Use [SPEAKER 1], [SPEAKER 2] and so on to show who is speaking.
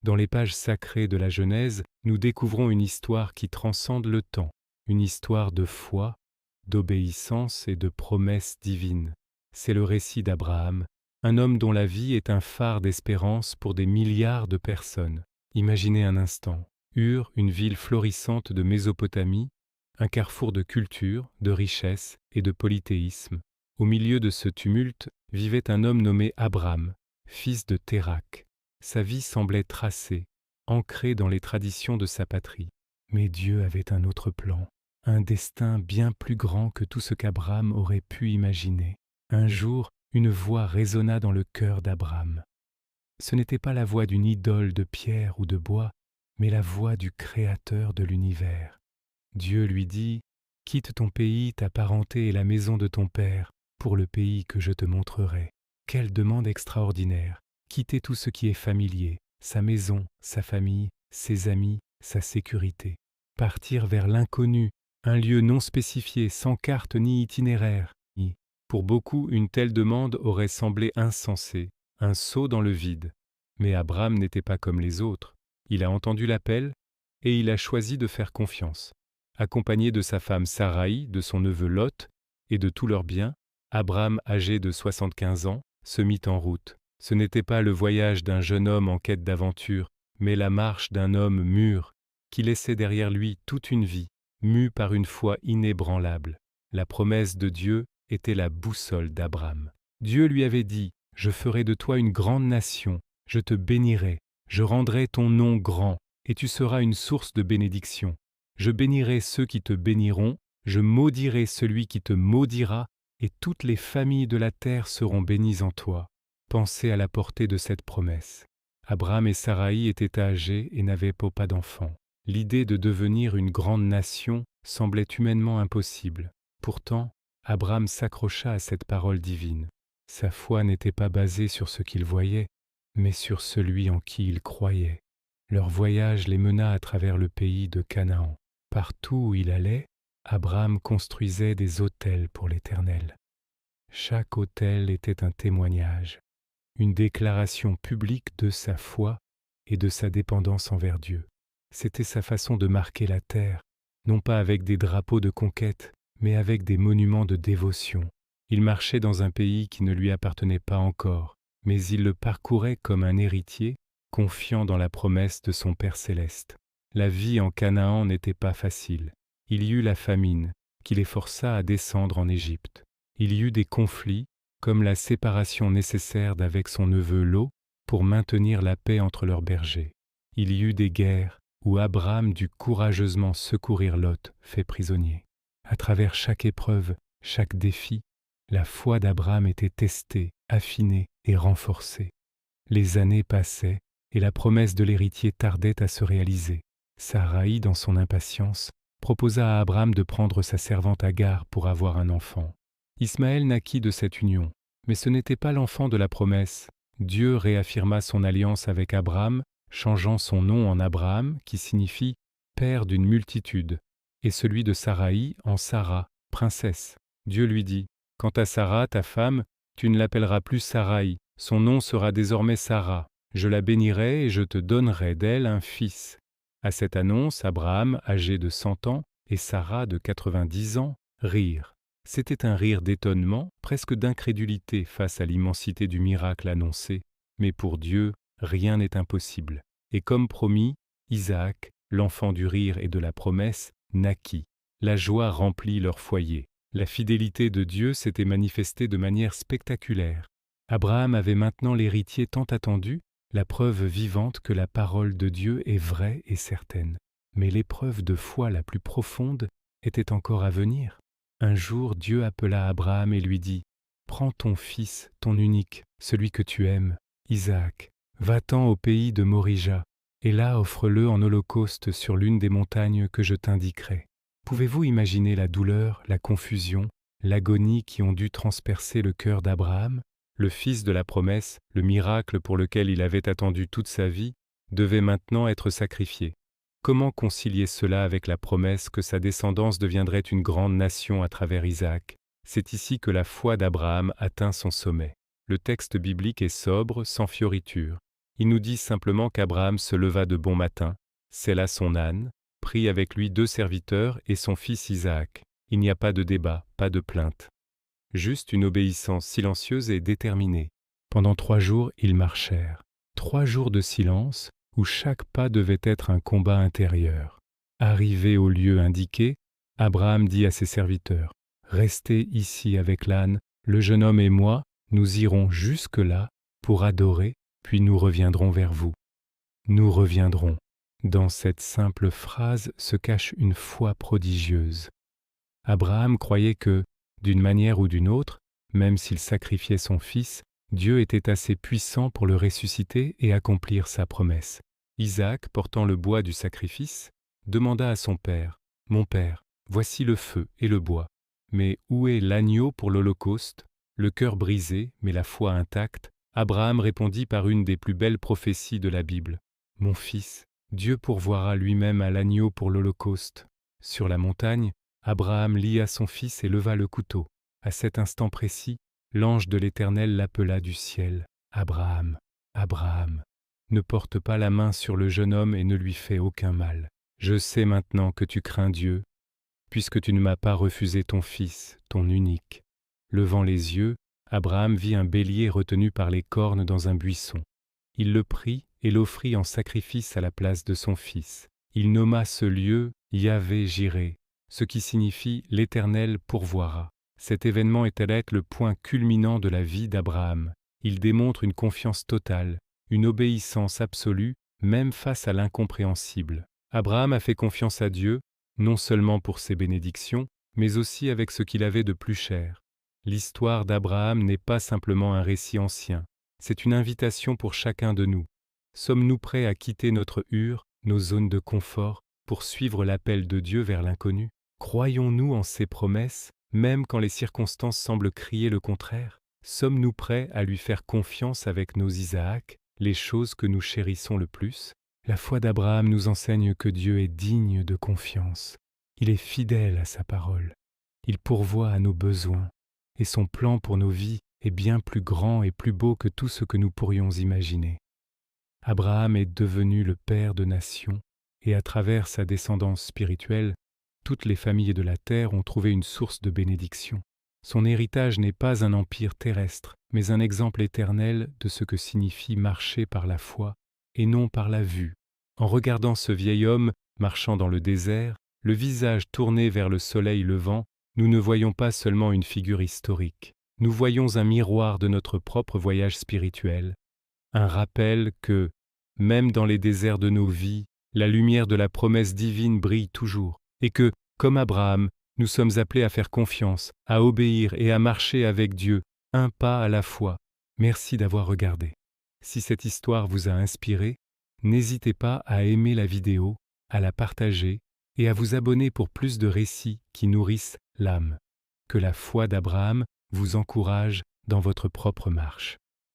[SPEAKER 1] Dans les pages sacrées de la Genèse, nous découvrons une histoire qui transcende le temps, une histoire de foi, d'obéissance et de promesses divines. C'est le récit d'Abraham, un homme dont la vie est un phare d'espérance pour des milliards de personnes. Imaginez un instant, Ur, une ville florissante de Mésopotamie, un carrefour de culture, de richesse et de polythéisme. Au milieu de ce tumulte vivait un homme nommé Abram, fils de Térakh. Sa vie semblait tracée, ancrée dans les traditions de sa patrie. Mais Dieu avait un autre plan, un destin bien plus grand que tout ce qu'Abram aurait pu imaginer. Un jour, une voix résonna dans le cœur d'Abram. Ce n'était pas la voix d'une idole de pierre ou de bois, mais la voix du Créateur de l'univers. Dieu lui dit « Quitte ton pays, ta parenté et la maison de ton père, pour le pays que je te montrerai. » Quelle demande extraordinaire! Quitter tout ce qui est familier, sa maison, sa famille, ses amis, sa sécurité. Partir vers l'inconnu, un lieu non spécifié, sans carte ni itinéraire. Pour beaucoup, une telle demande aurait semblé insensée, un saut dans le vide. Mais Abram n'était pas comme les autres. Il a entendu l'appel et il a choisi de faire confiance. Accompagné de sa femme Saraï, de son neveu Lot et de tous leurs biens, Abram, âgé de 75 ans, se mit en route. Ce n'était pas le voyage d'un jeune homme en quête d'aventure, mais la marche d'un homme mûr, qui laissait derrière lui toute une vie, mue par une foi inébranlable. La promesse de Dieu était la boussole d'Abram. Dieu lui avait dit « Je ferai de toi une grande nation, je te bénirai, je rendrai ton nom grand, et tu seras une source de bénédiction. Je bénirai ceux qui te béniront, je maudirai celui qui te maudira, et toutes les familles de la terre seront bénies en toi. » Pensez à la portée de cette promesse. Abram et Saraï étaient âgés et n'avaient pas d'enfants. L'idée de devenir une grande nation semblait humainement impossible. Pourtant, Abram s'accrocha à cette parole divine. Sa foi n'était pas basée sur ce qu'il voyait, mais sur celui en qui il croyait. Leur voyage les mena à travers le pays de Canaan. Partout où il allait, Abram construisait des autels pour l'Éternel. Chaque autel était un témoignage, une déclaration publique de sa foi et de sa dépendance envers Dieu. C'était sa façon de marquer la terre, non pas avec des drapeaux de conquête, mais avec des monuments de dévotion. Il marchait dans un pays qui ne lui appartenait pas encore, mais il le parcourait comme un héritier, confiant dans la promesse de son Père céleste. La vie en Canaan n'était pas facile. Il y eut la famine, qui les força à descendre en Égypte. Il y eut des conflits, comme la séparation nécessaire d'avec son neveu Lot pour maintenir la paix entre leurs bergers. Il y eut des guerres où Abram dut courageusement secourir Lot, fait prisonnier. À travers chaque épreuve, chaque défi, la foi d'Abram était testée, affinée et renforcée. Les années passaient et la promesse de l'héritier tardait à se réaliser. Saraï, dans son impatience, proposa à Abram de prendre sa servante Agar pour avoir un enfant. Ismaël naquit de cette union, mais ce n'était pas l'enfant de la promesse. Dieu réaffirma son alliance avec Abram, changeant son nom en Abraham, qui signifie « père d'une multitude », et celui de Saraï en Sarah, princesse. Dieu lui dit « Quant à Sarah, ta femme, tu ne l'appelleras plus Saraï, son nom sera désormais Sarah. Je la bénirai et je te donnerai d'elle un fils. » À cette annonce, Abraham, âgé de 100 ans, et Sarah, de 90 ans, rirent. C'était un rire d'étonnement, presque d'incrédulité face à l'immensité du miracle annoncé. Mais pour Dieu, rien n'est impossible. Et comme promis, Isaac, l'enfant du rire et de la promesse, naquit. La joie remplit leur foyer. La fidélité de Dieu s'était manifestée de manière spectaculaire. Abraham avait maintenant l'héritier tant attendu, la preuve vivante que la parole de Dieu est vraie et certaine. Mais l'épreuve de foi la plus profonde était encore à venir. Un jour, Dieu appela Abraham et lui dit « Prends ton fils, ton unique, celui que tu aimes, Isaac, va-t'en au pays de Morija, et là offre-le en holocauste sur l'une des montagnes que je t'indiquerai. » Pouvez-vous imaginer la douleur, la confusion, l'agonie qui ont dû transpercer le cœur d'Abraham? Le fils de la promesse, le miracle pour lequel il avait attendu toute sa vie, devait maintenant être sacrifié. Comment concilier cela avec la promesse que sa descendance deviendrait une grande nation à travers Isaac? C'est ici que la foi d'Abraham atteint son sommet. Le texte biblique est sobre, sans fioriture. Ils nous disent simplement qu'Abraham se leva de bon matin, sella son âne, prit avec lui 2 serviteurs et son fils Isaac. Il n'y a pas de débat, pas de plainte. Juste une obéissance silencieuse et déterminée. Pendant 3 jours, ils marchèrent. 3 jours de silence où chaque pas devait être un combat intérieur. Arrivé au lieu indiqué, Abraham dit à ses serviteurs, « Restez ici avec l'âne, le jeune homme et moi, nous irons jusque-là pour adorer, puis nous reviendrons vers vous. » Nous reviendrons. Dans cette simple phrase se cache une foi prodigieuse. Abraham croyait que, d'une manière ou d'une autre, même s'il sacrifiait son fils, Dieu était assez puissant pour le ressusciter et accomplir sa promesse. Isaac, portant le bois du sacrifice, demanda à son père, « Mon père, voici le feu et le bois, mais où est l'agneau pour l'holocauste ?» Le cœur brisé, mais la foi intacte, Abraham répondit par une des plus belles prophéties de la Bible. « Mon fils, Dieu pourvoira lui-même à l'agneau pour l'holocauste. » Sur la montagne, Abraham lia son fils et leva le couteau. À cet instant précis, l'ange de l'Éternel l'appela du ciel. « Abraham, Abraham, ne porte pas la main sur le jeune homme et ne lui fais aucun mal. Je sais maintenant que tu crains Dieu, puisque tu ne m'as pas refusé ton fils, ton unique. » Levant les yeux, Abraham vit un bélier retenu par les cornes dans un buisson. Il le prit et l'offrit en sacrifice à la place de son fils. Il nomma ce lieu Yahvé-Jiré, ce qui signifie « l'Éternel pourvoira ». Cet événement est allé être le point culminant de la vie d'Abraham. Il démontre une confiance totale, une obéissance absolue, même face à l'incompréhensible. Abraham a fait confiance à Dieu, non seulement pour ses bénédictions, mais aussi avec ce qu'il avait de plus cher. L'histoire d'Abraham n'est pas simplement un récit ancien, c'est une invitation pour chacun de nous. Sommes-nous prêts à quitter notre Ur, nos zones de confort, pour suivre l'appel de Dieu vers l'inconnu? Croyons-nous en ses promesses, même quand les circonstances semblent crier le contraire? Sommes-nous prêts à lui faire confiance avec nos Isaac, les choses que nous chérissons le plus? La foi d'Abraham nous enseigne que Dieu est digne de confiance. Il est fidèle à sa parole. Il pourvoit à nos besoins. Et son plan pour nos vies est bien plus grand et plus beau que tout ce que nous pourrions imaginer. Abraham est devenu le père de nations, et à travers sa descendance spirituelle, toutes les familles de la terre ont trouvé une source de bénédiction. Son héritage n'est pas un empire terrestre, mais un exemple éternel de ce que signifie marcher par la foi et non par la vue. En regardant ce vieil homme marchant dans le désert, le visage tourné vers le soleil levant, nous ne voyons pas seulement une figure historique, nous voyons un miroir de notre propre voyage spirituel, un rappel que, même dans les déserts de nos vies, la lumière de la promesse divine brille toujours, et que, comme Abraham, nous sommes appelés à faire confiance, à obéir et à marcher avec Dieu, un pas à la fois. Merci d'avoir regardé. Si cette histoire vous a inspiré, n'hésitez pas à aimer la vidéo, à la partager et à vous abonner pour plus de récits qui nourrissent l'âme. Que la foi d'Abraham vous encourage dans votre propre marche.